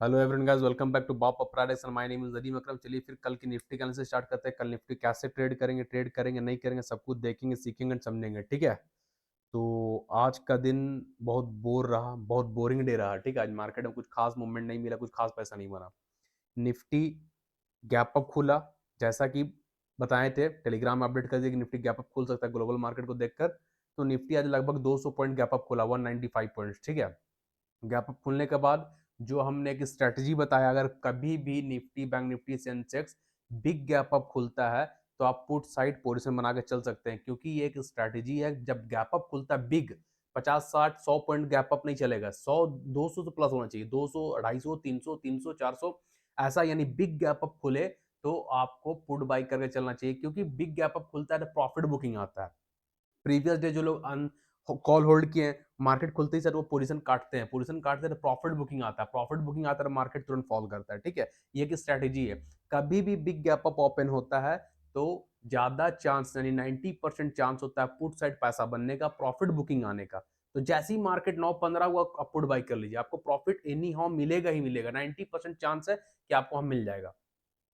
Hello everyone guys, welcome back to Bob Uprise and my name is Nadeem Akram. चलिए फिर कल की निफ्टी का एनालिसिस स्टार्ट करते हैं। कल निफ्टी कैसे ट्रेड करेंगे नहीं करेंगे, सब कुछ देखेंगे, सीखेंगे और समझेंगे। ठीक है, तो आज का दिन बहुत बोर रहा, बहुत बोरिंग डे रहा। ठीक है, आज मार्केट में कुछ खास मूवमेंट नहीं मिला, कुछ खास पैसा नहीं बना। निफ्टी गैप अप खुला, जैसा कि बताए थे, टेलीग्राम में अपडेट कर दिया कि निफ्टी गैप अप खुल सकता है ग्लोबल मार्केट को देखकर। तो निफ्टी आज लगभग 200 पॉइंट गैप अप खुला, 195 पॉइंट्स। ठीक है, गैप अप खुलने के बाद जो हमने एक स्ट्रेटजी बताया, अगर कभी भी Nifty, bank Nifty, Sensex big gap up खुलता है तो आप पुट साइड पोजीशन बना के चल सकते हैं, क्योंकि ये एक स्ट्रेटजी है। जब गैप अप खुलता है बिग, 50 60 100 पॉइंट गैप अप नहीं चलेगा, 100 200 तो प्लस होना चाहिए, 200 250 300 300 400 ऐसा, यानी बिग गैप अप खुले तो आपको पुट बाई करके चलना चाहिए, क्योंकि बिग गैप अप खुलता है तो प्रॉफिट बुकिंग आता है। प्रीवियस डे जो लोग कॉल होल्ड किए हैं, मार्केट खुलते ही सर वो पोजीशन काटते हैं, पोजीशन काटते हैं तो प्रॉफिट बुकिंग आता है, प्रॉफिट बुकिंग आता है तो मार्केट तुरंत फॉल करता है। ठीक है, ये एक स्ट्रेटेजी है। कभी भी बिग गैप अप ओपन होता है तो ज्यादा चांस, यानी 90% चांस होता है पुट साइड पैसा बनने का, प्रॉफिट बुकिंग आने का। तो जैसे ही मार्केट 9:15 हुआ, आप पुट बाई कर लीजिए, आपको प्रॉफिट एनी हाउ मिलेगा ही मिलेगा। 90% चांस है कि आपको हम मिल जाएगा।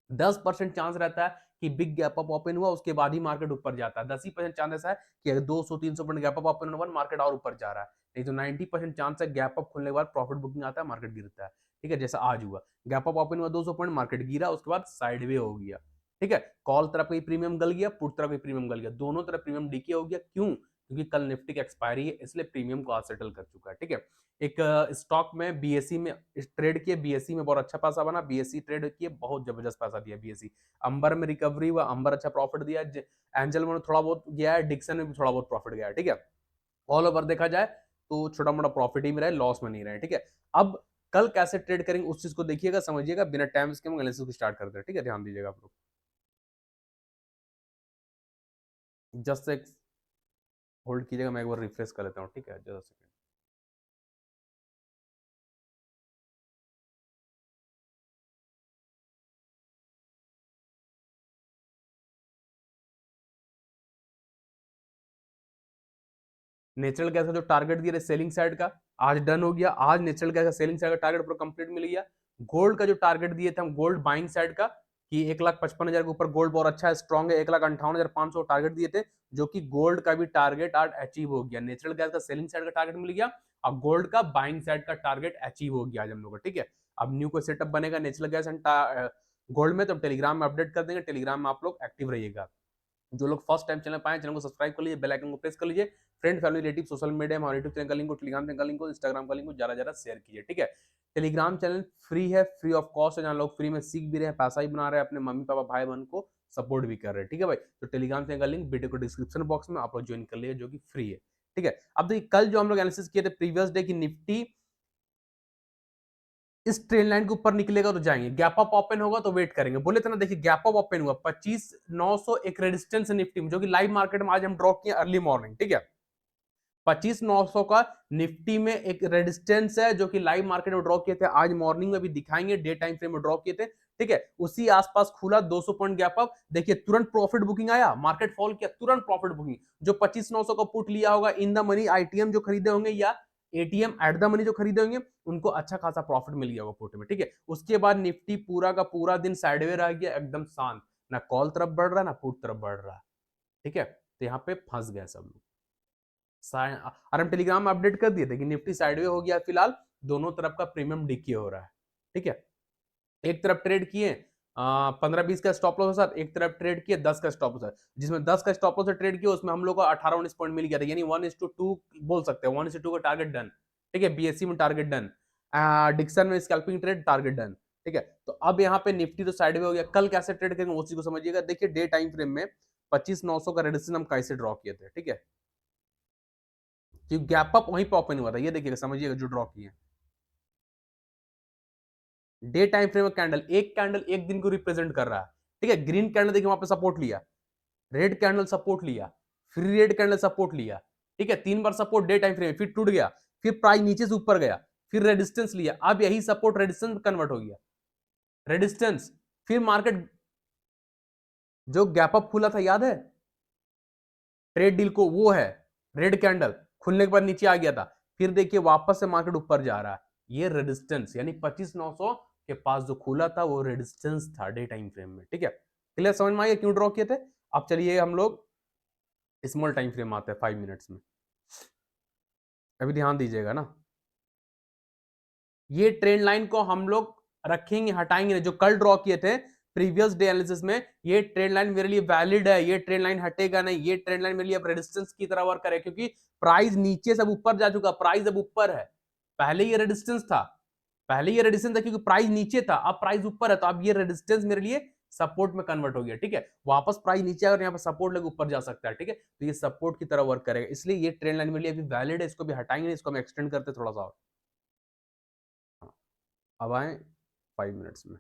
10% चांस रहता है कि बिग गैप अप ओपन हुआ उसके बाद ही मार्केट ऊपर जाता है। 10% चांसेस है कि अगर 200 300 पॉइंट गैप अप ओपन हुआ मार्केट और ऊपर जा रहा है। नहीं तो 90% चांस है गैप अप खुलने के बाद प्रॉफिट बुकिंग आता है, मार्केट गिरता है। ठीक है, जैसा आज हुआ, गैप अप ओपन हुआ 200 पॉइंट, मार्केट गिरा, उसके बाद साइडवे हो गया। ठीक है, कॉल तरफ का प्रीमियम गल गया, पुट तरफ का प्रीमियम गल गया, दोनों तरफ प्रीमियम डीके हो गया। क्यों? क्योंकि कल निफ्टी की एक्सपायरी है, इसलिए प्रीमियम को आज सेटल कर चुका है। ठीक है, एक स्टॉक में बीएससी में ट्रेड किए, बीएससी में बहुत अच्छा पैसा बना, बीएससी ट्रेड किए, बहुत जबरदस्त पैसा दिया बीएससी। अंबर में रिकवरी हुआ, अंबर अच्छा प्रॉफिट दिया, एंजल में थोड़ा बहुत गया है, डिक्सन में भी थोड़ा बहुत प्रॉफिट गया है। ठीक है, ऑल ओवर देखा जाए तो छोटा मोटा प्रॉफिट ही में रहे, लॉस में नहीं रहे। ठीक है, अब कल कैसे ट्रेड करेंगे उस चीज को देखिएगा, समझिएगा, बिना टाइम के हम एनालिसिस को स्टार्ट करते हैं। ठीक है, ध्यान दीजिएगा आप लोग। जस्ट एक होल्ड कीजिएगा, मैं एक बार रिफ्रेश कर लेता हूँ। ठीक है, जस्ट सेकंड। नेचुरल गैस का जो टारगेट दिया सेलिंग साइड का, आज डन हो गया। आज नेचुरल गैस का सेलिंग साइड का टारगेट पूरा कंप्लीट मिल गया। गोल्ड का जो टारगेट दिए थे हम, गोल्ड बाइंग साइड का, कि 1,55,000 के ऊपर गोल्ड बहुत अच्छा है, स्ट्रॉन्ग है, 1,58,500 टारगेट दिए थे, जो कि गोल्ड का भी टारगेट आज अचीव हो गया। नेचुरल गैस का सेलिंग साइड का टारगेट मिल गया और गोल्ड का बाइंग साइड का टारगेट अचीव हो गया आज हम लोग का। ठीक है, अब न्यू कोई सेटअप बनेगा नेचुरल गैस एंड गोल्ड में, तो टेलीग्राम में अपडेट कर देंगे। टेलीग्राम में आप लोग एक्टिव रहिएगा। जो लोग फर्स्ट टाइम चैनल पाए, चैनल को सब्सक्राइब कर लीजिए, बेल आइकन को प्रेस कर लीजिए। Friend family relative social media में हमारे यूट्यूब चैनल का लिंक को, टेलीग्राम चैनल का लिंक को, इंस्टाग्राम का लिंक को ज्यादा ज्यादा शेयर कीजिए। ठीक है, टेलीग्राम चैनल फ्री है, फ्री ऑफ कॉस्ट है, जहाँ लोग फ्री में सीख भी रहे हैं, पैसा ही बना रहे हैं, अपने मम्मी पापा भाई बहन को सपोर्ट भी कर रहे हैं। ठीक है भाई, तो टेलीग्राम चैनल का लिंक वीडियो को डिस्क्रिप्शन बॉक्स में आप लोग ज्वाइन कर लिए, जो कि फ्री है। ठीक है, अब देखिए कल जो हम लोग एनालिसिस किए थे प्रीवियस डे की, निफ्टी इस ट्रेन लाइन के ऊपर निकलेगा तो जाएंगे, गैप अप ओपन होगा तो वेट करेंगे। बोले थे ना, देखिए गैप अप ओपन हुआ 25,900, एक रेजिस्टेंस निफ्टी में, जो कि लाइव मार्केट में आज हम ड्रॉ किए अर्ली मॉर्निंग। ठीक है, 25,900 का निफ्टी में एक रेजिस्टेंस है, जो कि लाइव मार्केट में ड्रॉ किए थे, आज मॉर्निंग में भी दिखाएंगे, डे टाइम फ्रेम में ड्रॉ किए थे। ठीक है, उसी आसपास खुला 200 पॉइंट गैप अप, देखिए तुरंत प्रॉफिट बुकिंग आया, मार्केट फॉल किया, तुरंत प्रॉफिट बुकिंग। जो 25,900 का पुट लिया होगा इन द मनी, आईटीएम जो खरीदे होंगे या एटीएम एट द मनी जो खरीदे होंगे, उनको अच्छा खासा प्रॉफिट मिल गया होगा पुट में। ठीक है, उसके बाद निफ्टी पूरा का पूरा दिन साइडवे रह गया, एकदम शांत, ना कॉल तरफ बढ़ रहा है ना पुट तरफ बढ़ रहा है। ठीक है, तो यहाँ पे फंस गए सब लोग। और हम टेलीग्राम में अपडेट कर दिए थे कि निफ्टी साइडवे हो गया फिलहाल, दोनों तरफ का प्रीमियम डिके हो रहा है। ठीक है, एक तरफ ट्रेड किए 15-20 का स्टॉप लॉस के साथ, एक तरफ ट्रेड किए 10 का स्टॉप लॉस, जिसमें 10 का स्टॉप लॉस से ट्रेड किया उसमें हम लोग को 18-19 पॉइंट मिल गया था, यानी 1:2 बोल सकते हैं, 1:2 का टारगेट डन। ठीक है, बीएससी में टारगेट डन, डिक्सन में स्कैल्पिंग ट्रेड टारगेट डन। ठीक है, तो अब यहाँ पे निफ्टी तो साइडवे हो गया, कल कैसे ट्रेड करेंगे उस चीज को समझिएगा। देखिए डे टाइम फ्रेम में 25,900 का रेजिस्टेंस हम कैसे ड्रॉ किए थे। ठीक है, क्योंकि गैप अप वहीं पे ओपन हुआ था, ये देखिएगा, समझिएगा जो ड्रॉ किए। डे टाइम फ्रेम कैंडल एक दिन को रिप्रेजेंट कर रहा है। ठीक है, ग्रीन कैंडल देखिए वहां पे सपोर्ट लिया, रेड कैंडल सपोर्ट लिया, फिर रेड कैंडल सपोर्ट लिया। ठीक है, 3 बार सपोर्ट डे टाइम फ्रेम, फिर टूट गया, फिर प्राइस नीचे से ऊपर गया, फिर रेजिस्टेंस लिया, अब यही सपोर्ट रेजिस्टेंस कन्वर्ट हो गया, रेजिस्टेंस, फिर मार्केट जो गैप अप खुला था याद है ट्रेड डील को, वो है रेड कैंडल, खुलने के बाद नीचे आ गया था, फिर देखिए वापस से मार्केट ऊपर जा रहा है। ये रेजिस्टेंस यानी 25,900 के पास जो खुला था वो रेजिस्टेंस था डे टाइम फ्रेम में, ठीक है। क्लियर, समझ में आया क्यों ड्रॉ किए थे। अब चलिए हम लोग स्मॉल टाइम फ्रेम आते हैं 5 मिनट्स में। अभी ध्यान दीजिएगा ना, ये ट्रेंड लाइन को हम लोग रखेंगे, हटाएंगे, जो कल ड्रॉ किए थे प्रीवियस डे एनालिसिस में, ये ट्रेंड लाइन मेरे लिए वैलिड है, ये ट्रेंड लाइन हटेगा नहीं, ये ट्रेंड लाइन मेरे लिए अब रेजिस्टेंस की तरह वर्क करे, क्योंकि प्राइस नीचे से अब ऊपर जा चुका, प्राइस अब ऊपर है। पहले ये रेजिस्टेंस था, पहले ये रेजिस्टेंस था क्योंकि प्राइस नीचे था, अब प्राइस ऊपर है, तो अब ये रेजिस्टेंस मेरे लिए सपोर्ट में कन्वर्ट हो गया, ठीक है। वापस प्राइस नीचे आकर यहाँ पे सपोर्ट लेके ऊपर जा सकता है, ठीक है। तो ये सपोर्ट की तरह वर्क करेगा, इसलिए ये ट्रेंड लाइन मेरे लिए अभी वैलिड है, इसको भी हटाएंगे, इसको हम एक्सटेंड करते थोड़ा सा और। अब आए 5 मिनट्स में।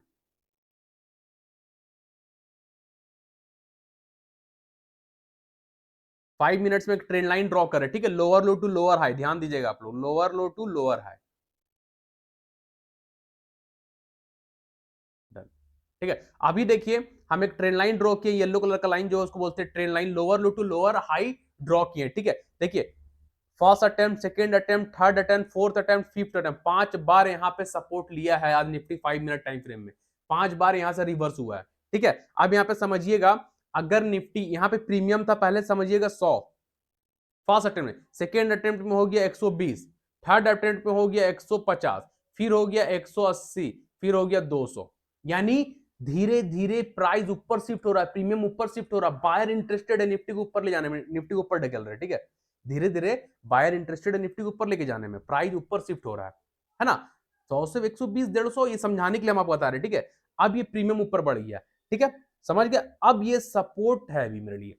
5 मिनट्स में एक ट्रेंड लाइन ड्रॉ करें, ठीक है, lower low to lower high, ध्यान दीजिएगा आप लोग, lower low to lower high, done, ठीक है। अभी देखिए हम एक ट्रेंड लाइन ड्रॉ किए, येलो कलर का लाइन जो है उसको बोलते हैं trend line, lower low to lower high draw किए, ठीक है। देखिए first attempt, second attempt, third attempt, fourth attempt, fifth attempt, 5 बार यहां पे सपोर्ट लिया है आज निफ्टी 5 मिनट टाइम फ्रेम में, 5 बार यहां से रिवर्स हुआ है, ठीक है। अब यहां पे समझिएगा, अगर निफ्टी यहां पे प्रीमियम था पहले, समझिएगा 100 फर्स्ट अटेम्प्ट में, सेकेंड अटेम्प्ट में हो गया 120, थर्ड अटेम्प्ट में हो गया 150, फिर हो गया 180, फिर हो गया 200, यानी धीरे धीरे प्राइस ऊपर शिफ्ट हो रहा है, प्रीमियम ऊपर शिफ्ट हो रहा है, बायर इंटरेस्टेड है निफ्टी को ऊपर ले जाने में, निफ्टी को ऊपर ढकेल रहे हैं, ठीक है। धीरे धीरे बायर इंटरेस्टेड है निफ्टी को ऊपर लेके जाने में, प्राइस ऊपर शिफ्ट हो रहा है ना। 100 से 120, 150, ये समझाने के लिए हम आपको बता रहे हैं, ठीक है। अब ये प्रीमियम ऊपर बढ़ गया, ठीक है, समझ गया। अब ये सपोर्ट है अभी मेरे लिए,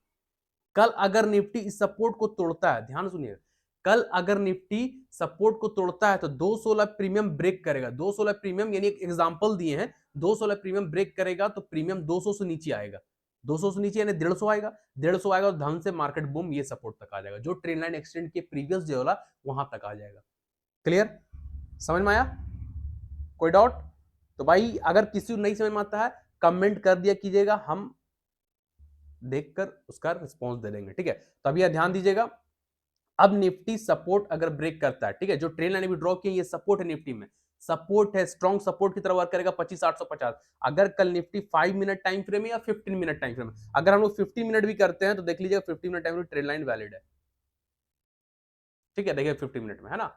कल अगर निफ्टी इस सपोर्ट को तोड़ता है, ध्यान सुनिए, कल अगर निफ्टी सपोर्ट को तोड़ता है तो 216 प्रीमियम ब्रेक करेगा, 216 प्रीमियम यानी एक एग्जांपल दिए हैं, 216 प्रीमियम ब्रेक करेगा तो प्रीमियम 200 से नीचे आएगा, 200 से नीचे यानी 150 आएगा, 150 आएगा तो धन से मार्केट बूम ये सपोर्ट तक आ जाएगा, जो ट्रेंड लाइन एक्सटेंड के प्रीवियस जो वाला वहां तक आ जाएगा। क्लियर, समझ में आया, कोई डाउट। तो भाई अगर किसी को नहीं समझ में आता है कमेंट कर दिया कीजिएगा, हम देखकर उसका रिस्पॉन्स दे देंगे, ठीक है। तो अभी ध्यान दीजिएगा, अब निफ्टी सपोर्ट अगर ब्रेक करता है, ठीक है, जो ट्रेंड लाइन अभी ड्रॉ की ये सपोर्ट है निफ्टी में, सपोर्ट है, स्ट्रॉन्ग सपोर्ट की तरह वर्क करेगा 25,850। अगर कल निफ्टी 5 मिनट टाइम फ्रेम है या 15 मिनट टाइम फ्रेम है, अगर हम लोग 15 मिनट भी करते हैं तो देख लीजिएगा 15 minute time trend line valid है, ठीक है। देखिए 15 मिनट में है ना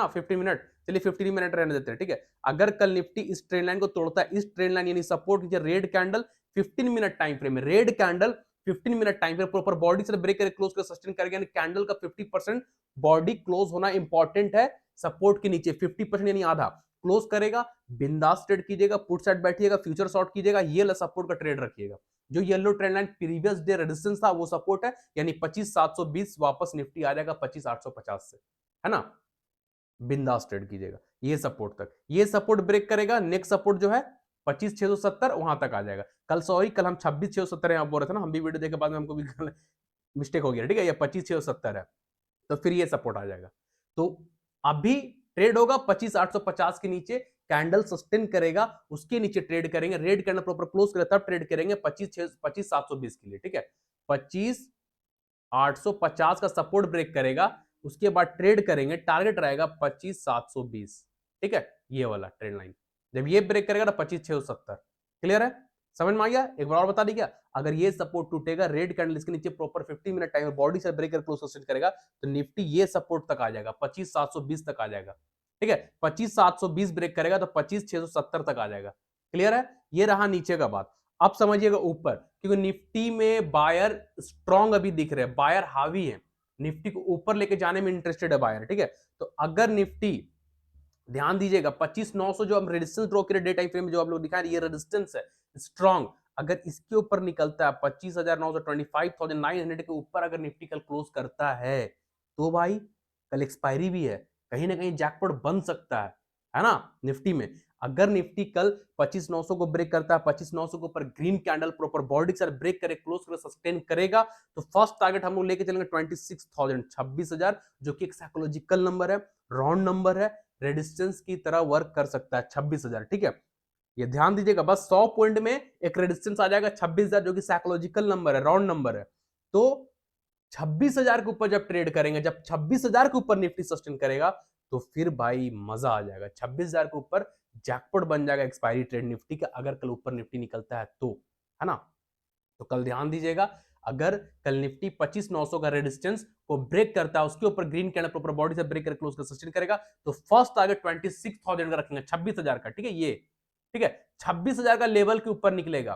15 मिनट, चलिए 15 मिनट रहने देते हैं, ठीक है। अगर कल निफ्टी इस ट्रेंड लाइन को तोड़ता है, इस ट्रेंड लाइन यानी सपोर्ट की red candle 15 minute time frame में, red candle 15 minute time frame proper body से ब्रेक करके क्लोज कर सस्टेन करेगा, यानी कैंडल का 50% बॉडी क्लोज होना इंपॉर्टेंट है, सपोर्ट के नीचे 50% यानी आधा क्लोज करेगा, बिंदास ट्रेड कीजिएगा, पुट साइड बैठिएगा, फ्यूचर शॉर्ट कीजिएगा, ये सपोर्ट का ट्रेड रखिएगा। जो yellow trend line previous day resistance था वो सपोर्ट है, यानी 25,720 वापस निफ्टी आ जाएगा 25,850 से, है ना। बिंदास ट्रेड कीजिएगा, ये सपोर्ट तक, ये सपोर्ट ब्रेक करेगा, नेक्स्ट सपोर्ट जो है 25,670 वहां तक आ जाएगा। कल सॉरी, कल हम 26,670 यहाँ बोल रहे थे ना, हम भी वीडियो देखे बाद में हमको भी मिस्टेक हो गया, ठीक है, ये 25,670 है, तो फिर ये सपोर्ट आ जाएगा। तो अभी ट्रेड होगा 25,850 के नीचे, कैंडल सस्टेन करेगा, उसके नीचे ट्रेड करेंगे, रेड कैंडल प्रॉपर क्लोज करे तब ट्रेड करेंगे 25,720 के लिए, ठीक है। 25,850 का सपोर्ट ब्रेक करेगा, उसके बाद ट्रेड करेंगे, टारगेट रहेगा 25,720, ठीक है, ये वाला ट्रेंड लाइन जब ये ब्रेक करेगा ना 25,670। क्लियर है, समझ में आ गया। एक बार और बता दी क्या, अगर ये सपोर्ट टूटेगा, रेड कैंडल इसके नीचे प्रॉपर 50 मिनट टाइम बॉडी से ब्रेकर क्लोज सस्टेन करेगा तो निफ्टी ये सपोर्ट तक आ जाएगा, 25,720 तक आ जाएगा, ठीक है। 25,720 ब्रेक करेगा तो 25,670 तक आ जाएगा। क्लियर है, ये रहा नीचे का बात। अब समझिएगा ऊपर, क्योंकि निफ्टी में बायर स्ट्रॉन्ग अभी दिख रहे हैं, बायर हावी है, निफ्टी को ऊपर लेके जाने में इंटरेस्टेड है बायर, ठीक है। तो अगर निफ्टी, ध्यान दीजिएगा 25,900 जो हम रेजिस्टेंस ड्रॉ करे डे टाइम फ्रेम में जो आप लोग दिखा रहे हैं, ये रेजिस्टेंस है स्ट्रॉन्ग, अगर इसके ऊपर निकलता है 25,900 25,900 के ऊपर अगर निफ्टी कल क्लोज करता है तो भाई कल एक्सपायरी भी है, कहीं ना कहीं जैकपॉट बन सकता है ना निफ्टी में। अगर निफ्टी कल 25,900 को ब्रेक करता है, 25,900 के ऊपर ग्रीन कैंडल प्रॉपर बॉडी से ब्रेक करे, क्लोज करे, सस्टेन करेगा, तो फर्स्ट टारगेट हम लोग लेके चलेंगे 26,000, 26,000, जो कि एक साइकोलॉजिकल नंबर है, राउंड नंबर है, रेजिस्टेंस की तरह वर्क कर सकता है 26,000, ठीक है। ये ध्यान दीजिएगा, बस 100 पॉइंट में एक रेजिस्टेंस आ जाएगा 26,000, जो कि साइकोलॉजिकल नंबर है, राउंड नंबर है। तो 26,000 के ऊपर जब ट्रेड करेंगे, जब 26,000 के ऊपर निफ्टी सस्टेन करेगा तो फिर भाई मजा आ जाएगा। 26,000 के ऊपर जैकपॉट बन जाएगा एक्सपायरी ट्रेड निफ्टी का, अगर कल ऊपर निफ्टी निकलता है तो, है ना। तो कल ध्यान दीजिएगा, अगर कल निफ्टी 25,900 का रेजिस्टेंस को ब्रेक करता है, उसके ऊपर ग्रीन कैंडल प्रॉपर बॉडी से ब्रेक करके क्लोज कर सस्टेन करेगा, तो फर्स्ट टारगेट 26,000 का रखेंगे, 26,000 का, ठीक है ये, ठीक है। 26,000 का लेवल के ऊपर निकलेगा,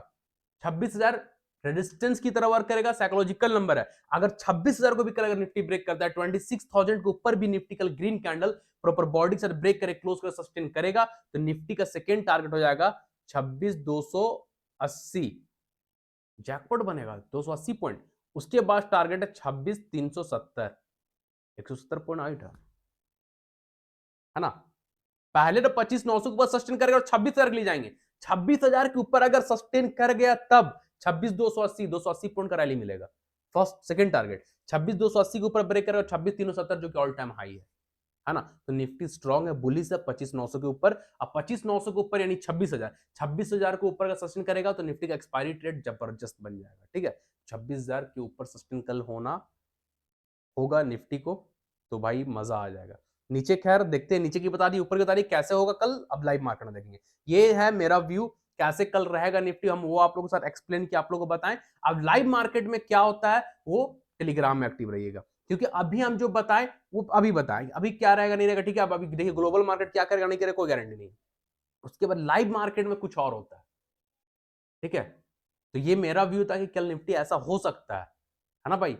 26,000 रेजिस्टेंस की तरह वर्क करेगा, साइकोलॉजिकल नंबर है। अगर 26,000 को भी कल अगर निफ्टी ब्रेक करता है, 26,000 के ऊपर भी निफ्टी कल ग्रीन कैंडल प्रॉपर बॉडी से ब्रेक करे क्लोज कर सस्टेन करेगा, तो निफ्टी का सेकेंड टारगेट हो जाएगा 26,280, जैकपॉट बनेगा 280 पॉइंट। उसके बाद टारगेट है 26,370, 170.8 है ना। पहले तो 25,900 के ऊपर सस्टेन करेगा और 26,000 के लिए जाएंगे, 26,000 के ऊपर अगर सस्टेन कर गया तब 26,280, 280 पॉइंट का रैली मिलेगा। फर्स्ट सेकंड टारगेट 26,280 के ऊपर ब्रेक करेगा, 26,370 जो कि ऑल टाइम हाई है ना। तो निफ्टी स्ट्रांग है, बुलिश है 25,900 के ऊपर। अब 25,900 के ऊपर यानी 26,000, 26,000 के ऊपर का सस्टेन करेगा तो निफ्टी का एक्सपायरी ट्रेड जबरदस्त बन जाएगा, ठीक है। 26,000 के ऊपर सस्टेन कल होना होगा निफ्टी को, तो भाई मजा आ जाएगा। नीचे खैर देखते हैं, नीचे की बता दी, ऊपर की बता दी, कैसे होगा कल अब लाइव मार्केट में देखेंगे। ये है मेरा व्यू, कैसे कल रहेगा निफ्टी, हम वो आप लोगों के साथ एक्सप्लेन किया, आप लोगों को बताएं। अब लाइव मार्केट में क्या होता है वो टेलीग्राम में एक्टिव रहिएगा, क्योंकि अभी हम जो बताएं वो अभी बताएं, अभी क्या रहेगा नहीं रहेगा, ठीक है। अब अभी देखिए ग्लोबल मार्केट क्या करेगा नहीं करेगा कोई गारंटी नहीं, उसके बाद लाइव मार्केट में कुछ और होता है, ठीक है। तो ये मेरा व्यू था कि कल निफ्टी ऐसा हो सकता है ना भाई।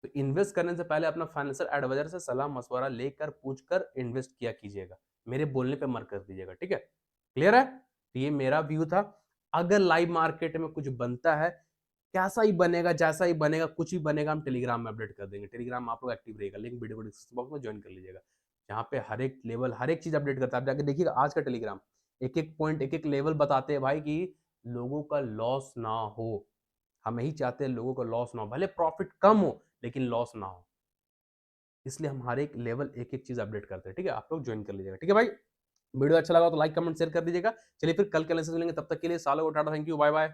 तो इन्वेस्ट करने से पहले अपना फाइनेंशियल एडवाइजर से सलाह मशवरा लेकर पूछकर इन्वेस्ट किया कीजिएगा, मेरे बोलने पे मत कर दीजिएगा, ठीक है। क्लियर है, तो ये मेरा व्यू था। अगर लाइव मार्केट में कुछ बनता है, कैसा ही बनेगा जैसा ही बनेगा कुछ भी बनेगा, हम टेलीग्राम में अपडेट कर देंगे। टेलीग्राम में आप लोग एक्टिव रहेगा, लिंक वीडियो को डिस्क्रिप्शन बॉक्स में ज्वाइन कर लीजिएगा, जहाँ पे हर एक लेवल हर एक चीज अपडेट करता है। आप जाके देखिएगा आज का टेलीग्राम, एक एक पॉइंट एक एक लेवल बताते हैं भाई, कि लोगों का लॉस ना हो। हम यही चाहते हैं लोगों का लॉस ना हो, भले प्रॉफिट कम हो लेकिन लॉस ना हो, इसलिए हम हर एक लेवल एक एक चीज अपडेट करते हैं, ठीक है। आप लोग ज्वाइन कर लीजिएगा, ठीक है भाई। वीडियो अच्छा लगा तो लाइक कमेंट शेयर कर दीजिएगा। चलिए फिर कल के लेक्चर मिलेंगे, तब तक के लिए सालों को tata, thank you, bye bye.